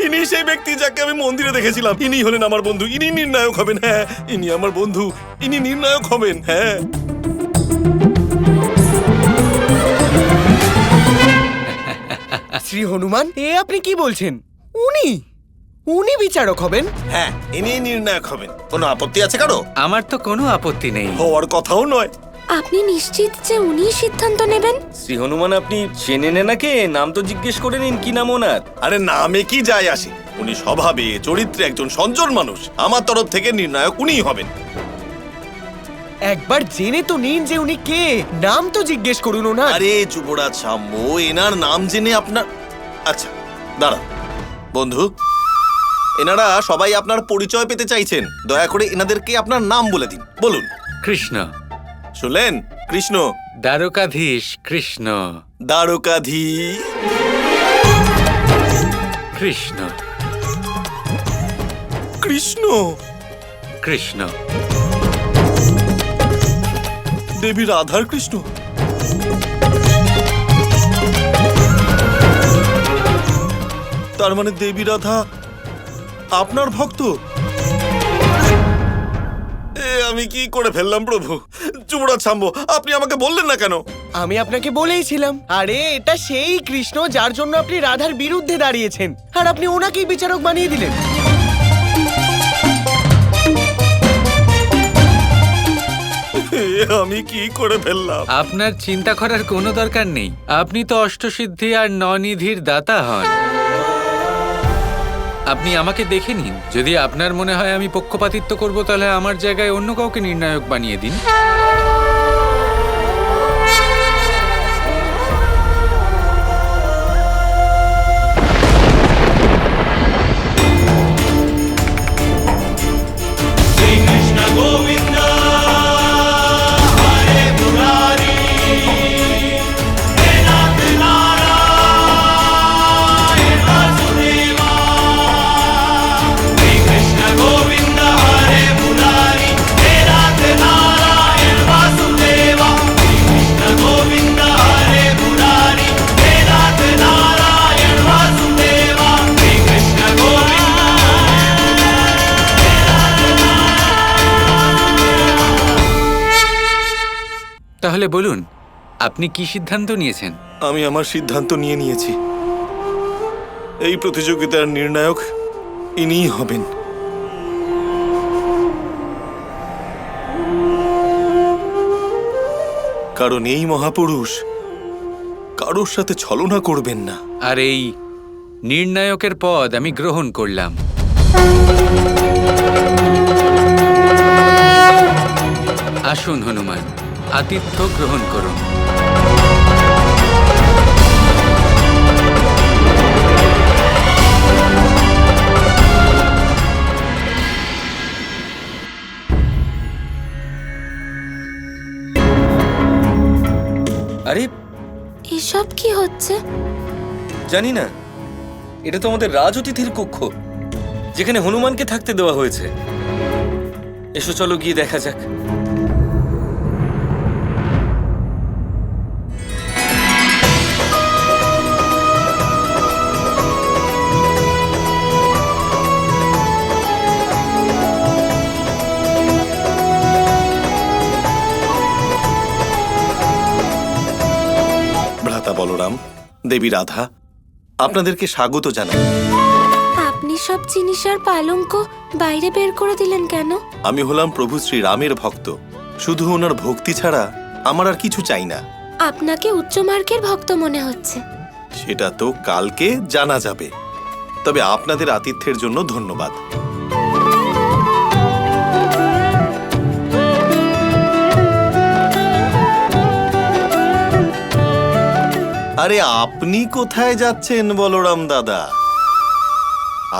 ইনি সেই ব্যক্তি যাকে আমি মন্দিরে দেখেছিলাম। ইনি হলেন আমার বন্ধু, ইনি নির্ণায়ক হবেন। হ্যাঁ, ইনি আমার বন্ধু, ইনি নির্ণায়ক হবেন। হ্যাঁ, শ্রী হনুমান, এ আপনি কি বলছেন? উনি উনি বিচারক হবেন? হ্যাঁ, ইনি নির্ণায়ক হবেন। কোনো আপত্তি আছে কারো? আমার তো কোনো আপত্তি নেই। হওয়ার কথাও নয়। আপনি নিশ্চিত যে উনিই সিদ্ধান্ত নেবেন? শ্রী হনুমান, আপনি চেনে নেনাকে? নাম তো জিজ্ঞেস করে নিন, কি নাম ওনার? আরে নামে কি যায় আসে, উনি স্বভাবে চরিত্রে একজন সজ্জন মানুষ। আমার তরফ থেকে নির্ণায়ক উনিই হবেন। একবার জেনে তো নিন যে উনি কে। নাম তো জিজ্ঞেস করুন ওনার। আরে যুবরাজ সাম্য, এনার নাম জেনে আপনার... আচ্ছা দাঁড়ান বন্ধু, এনারা সবাই আপনার পরিচয় পেতে চাইছেন। দয়া করে এনাদেরকে আপনার নাম বলে দিন। বলুন। কৃষ্ণ। শুনলেন? কৃষ্ণ। দ্বারকাধীশ কৃষ্ণ। দ্বারকাধী কৃষ্ণ। কৃষ্ণ। কৃষ্ণ। দেবী রাধার কৃষ্ণ। তার মানে দেবী রাধা আপনার ভক্ত? আমি কি করে ফেললাম প্রভু? যুবরাজ সাম্য, আপনি আমাকে বললেন না কেন? আমি আপনাকে বলেইছিলাম, আরে এটা সেই কৃষ্ণ যার জন্য আপনি রাধার বিরুদ্ধে দাঁড়িয়েছেন, আর আপনি ওনাকেই বিচারক বানিয়ে দিলেন। আমি কি করে ফেললাম? আপনার চিন্তা করার কোনো দরকার নেই। আপনি তো অষ্টসিদ্ধি আর ননিধির দাতা হন। আপনি আমাকে দেখে নিন। যদি আপনার মনে হয় আমি পক্ষপাতিত্ব করব, তাহলে আমার জায়গায় অন্য কাউকে নির্ণায়ক বানিয়ে দিন। তাহলে বলুন, আপনি কি সিদ্ধান্ত নিয়েছেন? আমি আমার সিদ্ধান্ত নিয়ে নিয়েছি। এই প্রতিযোগিতার নির্ণায়ক ইনিই হবেন। কারণ এই মহাপুরুষ কারোর সাথে ছলনা করবেন না। আর এই নির্ণায়কের পদ আমি গ্রহণ করলাম। আসুন হনুমান, আতিথ্য গ্রহণ করুন। আরে এসব কি হচ্ছে? জানি না, এটা তো আমাদের রাজ অতিথির কক্ষ, যেখানে হনুমানকে থাকতে দেওয়া হয়েছে। এসো চলো গিয়ে দেখা যাক। ভ্রাতা বলরাম, দেবী রাধা, আপনাদেরকে স্বাগত জানাই। আপনি সব জিনিস আর পালঙ্ক বাইরে বের করে দিলেন কেন? আমি হলাম প্রভু শ্রীরামের ভক্ত। শুধু ওনার ভক্তি ছাড়া আমার আর কিছু চাই না। আপনাকে উচ্চমার্গের ভক্ত মনে হচ্ছে। সেটা তো কালকে জানা যাবে। তবে আপনাদের আতিথ্যের জন্য ধন্যবাদ। আরে আপনি কোথায় যাচ্ছেন বলরাম দাদা?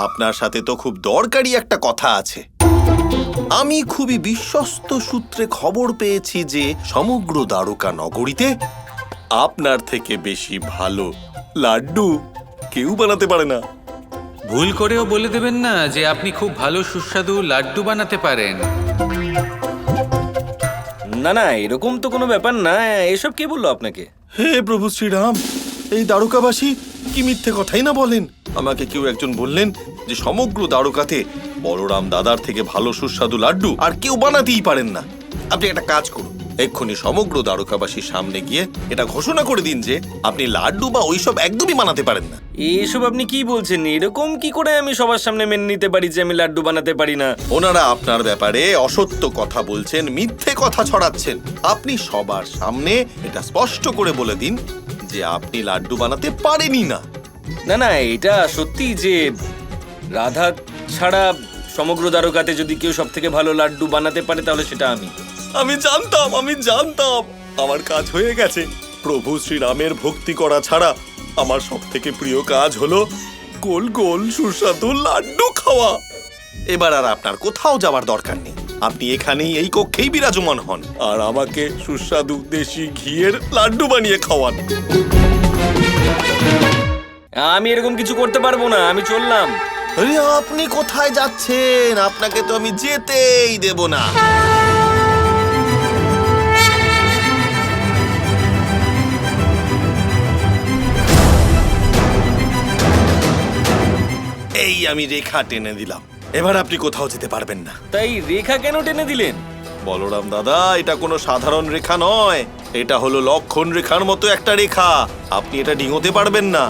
আপনার সাথে তো খুব দরকারি একটা কথা আছে। আমি খুবই বিশ্বস্ত সূত্রে খবর পেয়েছি যে সমগ্র দ্বারকা নগরীতে আপনার থেকে বেশি ভালো লাড্ডু কেউ বানাতে পারে না। ভুল করেও বলে দেবেন না যে আপনি খুব ভালো সুস্বাদু লাড্ডু বানাতে পারেন। না না, এরকম তো কোনো ব্যাপার না। এসব কে বললো আপনাকে? হে প্রভু শ্রীরাম, এই দ্বারকাবাসী কি মিথ্যে কথাই না বলেন? আমাকে কেউ একজন বললেন যে সমগ্র দ্বারকাতে বলরাম দাদার থেকে ভালো সুস্বাদু লাড্ডু আর কেউ বানাতেই পারেন না। আপনি একটা কাজ করুন, এক্ষুনি সমগ্র দ্বারকাবাসীর সামনে গিয়ে এটা ঘোষণা করে দিন যে আপনি লাড্ডু বা ওইসব একদমই বানাতে পারেন না। এইসব আপনি কি বলছেন? এরকম কি করে আমি সবার সামনে মেনে নিতে পারি যে আমি লাড্ডু বানাতে পারি না? ওনারা আপনার ব্যাপারে অসত্য কথা বলছেন, মিথ্যে কথা ছড়াচ্ছেন। আপনি সবার সামনে এটা স্পষ্ট করে বলে দিন যে আপনি লাড্ডু বানাতে পারেনই না। না না, এটা সত্যি যে রাধা ছাড়া সমগ্র দ্বারকাতে যদি কেউ সব থেকে ভালো লাড্ডু বানাতে পারে তাহলে সেটা আমি। আমি জানতাম আমার কাজ হয়ে গেছে। প্রভু শ্রীরামের ভক্তি করা ছাড়া আমার সব থেকে প্রিয় কাজ হলো গোল গোল সুস্বাদু লাড্ডু খাওয়া। এবার আর আপনার কোথাও যাওয়ার দরকার নেই, আপনি এখানেই এই কক্ষেই বিরাজমান হন আর আমাকে সুস্বাদু দেশি ঘিয়ের লাড্ডু বানিয়ে খাওয়ান। আমি এরকম কিছু করতে পারবো না, আমি চললাম। আরে আপনি কোথায় যাচ্ছেন? আপনাকে তো আমি যেতেই দেব না। এই আমি রেখা টেনে দিলাম, এবার আপনি কোথাও যেতে পারবেন না। তাই রেখা কেন টেনে দিলেন? বলরাম দাদা, এটা কোনো সাধারণ রেখা নয়, এটা হলো লক্ষণ রেখার মতো একটা রেখা। আপনি এটা ডিঙোতে পারবেন না।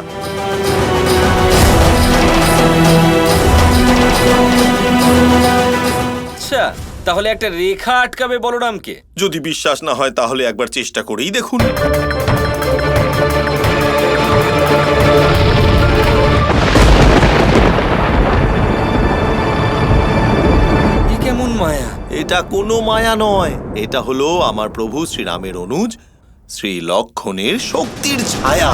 আচ্ছা, তাহলে একটা রেখা আটকাবে বলরামকে? যদি বিশ্বাস না হয় তাহলে একবার চেষ্টা করেই দেখুন। এ কেমন মায়া! এটা কোনো মায়া নয়, এটা হলো আমার প্রভু শ্রীরামের অনুজ শ্রী লক্ষণের শক্তির ছায়া।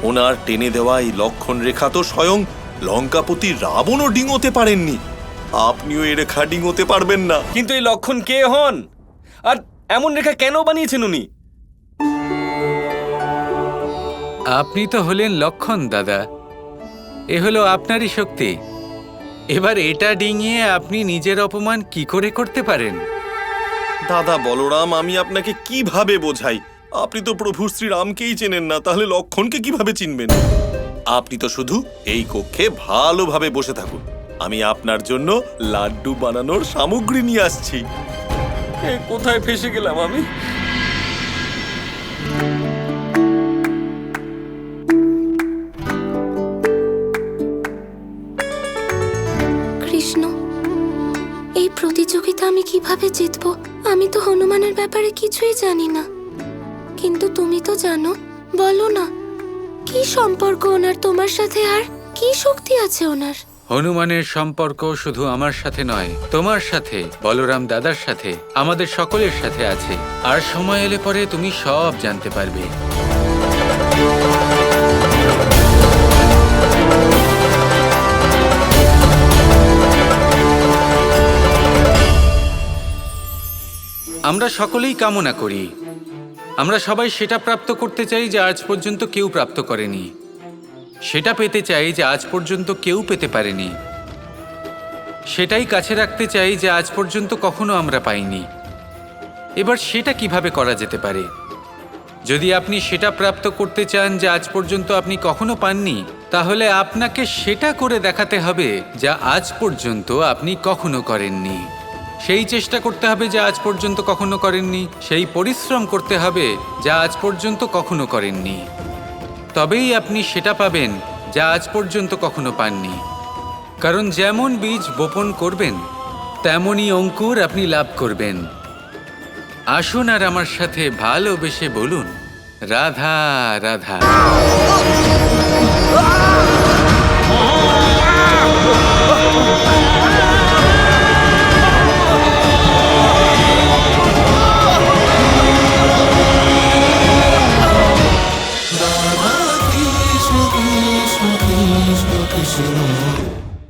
ওনার টেনে দেওয়া এই লক্ষণ রেখা তো স্বয়ং লঙ্কাপতি রাবণও ডিঙোতে পারেননি। আপনিও এই রেখা ডিঙোতে পারবেন না। কিন্তু এই লক্ষণ কে হন, আর এমন রেখা কেন বানিয়েছেন উনি? আপনি তো হলেন লক্ষণ দাদা, এ হলো আপনারই শক্তি। এবার এটা ডিঙিয়ে আপনি নিজের অপমান কি করে করতে পারেন? দাদা বলরাম, আমি আপনাকে কিভাবে বোঝাই? আপনি তো প্রভু শ্রীরামকেই চেনেন না, তাহলে লক্ষণকে কিভাবে চিনবেন? আপনি তো শুধু এই কক্ষে ভালোভাবে বসে থাকুন, আমি আপনার জন্য লাড্ডু বানানোর সামগ্রী নিয়ে আসছি। এ কোথায় ফেসে গেলাম আমি? কৃষ্ণ, এই প্রতিযোগিতা আমি কিভাবে জিতবো? আমি তো হনুমানের ব্যাপারে কিছুই জানি না। কিন্তু তুমি তো জানো, বলো না, কি সম্পর্ক ওনার তোমার সাথে, আর কি শক্তি আছে ওনার? হনুমানের সম্পর্ক শুধু আমার সাথে নয়, তোমার সাথে, বলরাম দাদার সাথে, আমাদের সকলের সাথে আছে। আর সময় এলে পরে তুমি সব জানতে পারবে। আমরা সকলেই কামনা করি, আমরা সবাই সেটা প্রাপ্ত করতে চাই যা আজ পর্যন্ত কেউ প্রাপ্ত করেনি, সেটা পেতে চাই যা আজ পর্যন্ত কেউ পেতে পারেনি, সেটাই কাছে রাখতে চাই যা আজ পর্যন্ত কখনো আমরা পাইনি। এবার সেটা কিভাবে করা যেতে পারে? যদি আপনি সেটা প্রাপ্ত করতে চান যা আজ পর্যন্ত আপনি কখনো পাননি, তাহলে আপনাকে সেটা করে দেখাতে হবে যা আজ পর্যন্ত আপনি কখনো করেননি। সেই চেষ্টা করতে হবে যা আজ পর্যন্ত কখনো করেননি, সেই পরিশ্রম করতে হবে যা আজ পর্যন্ত কখনো করেননি। তবেই আপনি সেটা পাবেন যা আজ পর্যন্ত কখনো পাননি। কারণ যেমন বীজ বপন করবেন তেমনই অঙ্কুর আপনি লাভ করবেন। আসুন আর আমার সাথে ভালোবেসে বলুন, রাধা রাধা।